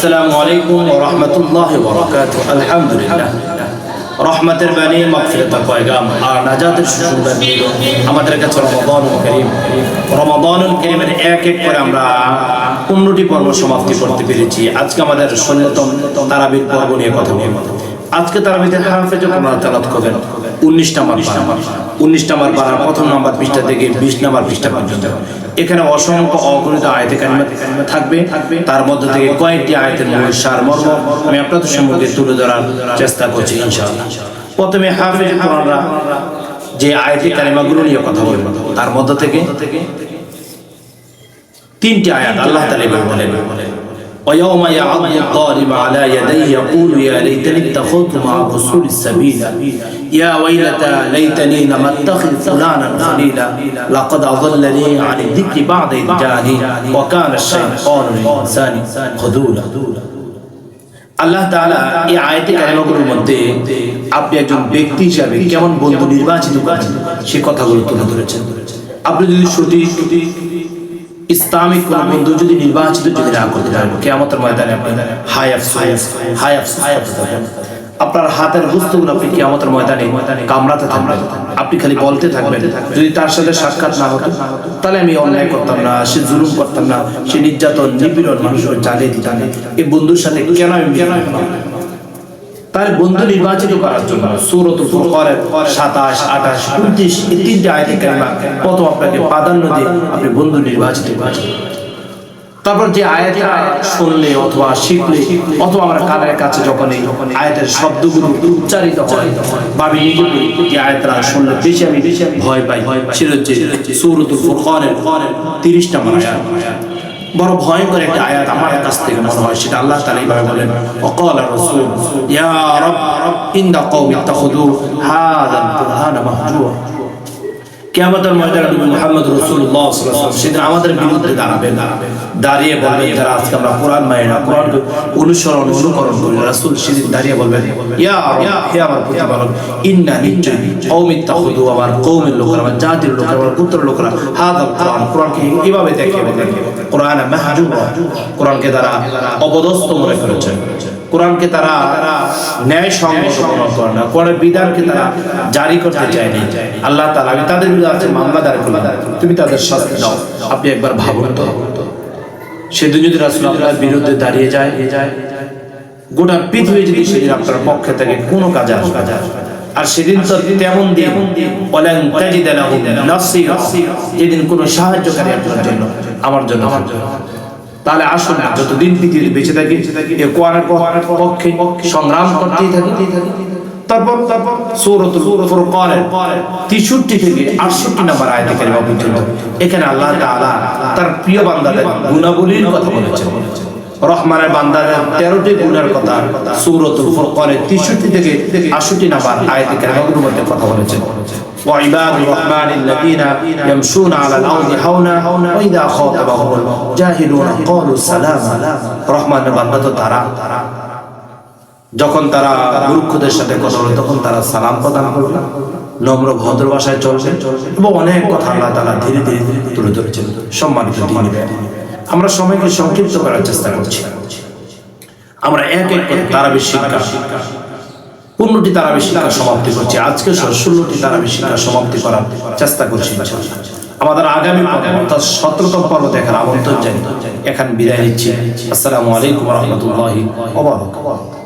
আসসালামু আলাইকুম ওয়া রাহমাতুল্লাহি ওয়া বারাকাতুহু। আলহামদুলিল্লাহ, রহমতের বাণী, মাগফিরাতের পয়গাম আর নাজাতের সুসংবাদ নিয়ে আমাদের কাছে রমাদানুল কারীমের এক এক করে আমরা 15টি পর্ব সমাপ্তি করতে পেরেছি। আজকে আমাদের 16তম তারাবির পর্ব নিয়ে কথা বলব। আজকে তারাবিতে হাফেজ কোরআন তেলাওয়াত করবেন 19 নম্বর পারা প্রথম নম্বর পৃষ্ঠা থেকে 20 নম্বর পৃষ্ঠা পর্যন্ত। এখানে অসংখ্য অগণিত আয়াতে কারিমা থাকবে, তার মধ্যে থেকে কয়েকটি আয়াতের মূল সারমর্ম আমি আপনাদের সম্মুখে তুলে ধরার চেষ্টা করছি ইনশাআল্লাহ। প্রথমে হাফেজ কোরআনরা যে আয়াতে কারিমাগুলো নিয়ে কথা বলবো, তার মধ্যে থেকে 3টি আয়াত আল্লাহ তাআলা বলেন, ويوم يعض الظالم على يديه يقول يا ليتني اتخذت مع الرسول السبيلا يا ويلتى ليتني لم اتخذ فلانا خليلا لقد اضلني عن الذكر بعد إذ جاءني وكان الشيطان للإنسان خذولا। আল্লাহ তাআলা এই আয়াতে কারিমাগুলোর মধ্যে আপনি একজন ব্যক্তি হিসেবে কেমন বন্ধু নির্বাচিত করেছেন সে কথাগুলো তুলে ধরেছেন। আপনি যদি সঠিক ইসলামিক কোন বন্ধু যদি নির্বাচিত যদি না করতে পারেন, কিয়ামতের ময়দানে আপনি আপনার হাতের বস্তুগুলো আপনি কিয়ামতের ময়দানে কামড়াতে থাকবেন, আপনি খালি বলতে থাকবেন যদি তার সাথে সাক্ষাৎ না হতো তাহলে আমি অন্যায় করতাম না, সে জুলুম করতাম না, সে নির্যাতন নিপীড়ন মানুষের জ্বালিয়ে দিতাম না, এই বন্ধুর সাথে কেন আমি তার বন্ধু নির্বাচিত করার জন্য সূরাতুল ফুরকানের 27, 28, 29 এই 3টি আয়াতে কারিমা প্রথম আপনাকে প্রাধান্য দিয়ে আপনি বন্ধু নির্বাচিত করেন। তারপর যে আয়াতটা শুনলে অথবা শিখলে অথবা আমরা কানের কাছে যখন এই আয়াতের শব্দগুলো উচ্চারিত হয় বা আমি এই আয়াতটা শুনলে বেশি আমি ভয় পাই, সেটা হচ্ছে সূরাতুল ফুরকানের 30 নম্বর আয়াত। বড় ভয়ঙ্কর একটা আয়াত আমার কাছ থেকে মনে হয়, সেটা আল্লাহ তাআলা এইভাবে বলেন, ওয়াকালা রাসূল ইয়া রাব ইন্না কওমি ইত্তাখাযু হাযাল কুরআনা মাহজুরা। কিয়ামতের ময়দানে মুহাম্মদ রাসূলুল্লাহ সাল্লাল্লাহু আলাইহি ওয়াসাল্লাম সেদিন আমাদের বিরুদ্ধে দাঁড়াবেন, দাঁড়িয়ে বলবেন যারা আজকে আমরা কোরআন মানি না, কোরআনকে অনুকরণ করি, রাসূল সেদিন দাঁড়িয়ে বলবেন ইয়া রাব, হে আমার প্রতিপালক, ইন্না নিশ্চয় কওমি ইত্তাখাযু আমার কওমের লোকেরা, আমার জাতির লোকেরা, আমার গোত্রের লোকেরা হাযাল কোরআনকে এইভাবে দেখে কোরআন মাহজুরা, কোরআনকে তারা অবদস্ত মনে করেছেন, কোরআনকে তারা ন্যায় সঙ্গত মনে করে না, কোরআনের বিধানকে তারা জারি করতে চায়নি। আল্লাহ তাআলা আমি তাদের বিরুদ্ধে মামলা দায়ের করলাম, তুমি তাদের শাস্তি দাও। আপনি একবার ভাবুন তো, সেদিন যদি রাসূল আপনার বিরুদ্ধে দাঁড়িয়ে যায়, গোটা পৃথিবী যদি সেদিন আপনার পক্ষে থেকে কোনো কাজে আসবে, আর সেদিন তো তেমন দিন ওয়ালান তাজিদা লাহু নাসীরা, যেদিন কোনো সাহায্যকারী আপনার জন্য আমার জন্য। তাহলে আসুন না, যতদিন পৃথিবী বেঁচে থাকি এই কোরআনের পক্ষে সংগ্রাম করতেই থাকি। তারপর সূরাতুল ফুরকানের 63 থেকে 68 নম্বর আয়াতে কারিমা পর্যন্ত এখানে আল্লাহ তাআলা তার প্রিয় বান্দাদের গুণাবলীর কথা বলেছেন। রহমানের বান্দাদের 13টি গুণের কথা সূরাতুল ফুরকানের 63 থেকে 68 নম্বর আয়াতে কারিমাগুলোর মধ্যে কথা বলেছেন। وعباد الرحمن الذين يمشون على الأرض هونا وإذا خاطبهم الجاهلون قالوا سلاما। রহমানের বান্দা তো তারা যখন তারা মূর্খদের সাথে কথা বলে তখন তারা সালাম প্রদান করবে, নম্র ভদ্র ভাষায় চলবে এবং অনেক কথা আল্লাহ তাআলা ধীরে ধীরে তুলে ধরেছেন। সম্মানিত দ্বীনি ভাই, আমরা সময়কে সংক্ষিপ্ত করার চেষ্টা করছি। আমরা এক এক করে তারাবির শিক্ষা 15টি তারাবির শিক্ষা সমাপ্তি করছি। আজকে 16টি তারাবির শিক্ষা সমাপ্তি করার চেষ্টা করছি। আমাদের আগামী অর্থাৎ 17তম পর্ব দেখার আমন্ত্রণ জানিয়ে এখানে বিদায় নিচ্ছি। আসসালামু আলাইকুম ওয়া রাহমাতুল্লাহি ওয়া বারাকাতুহু।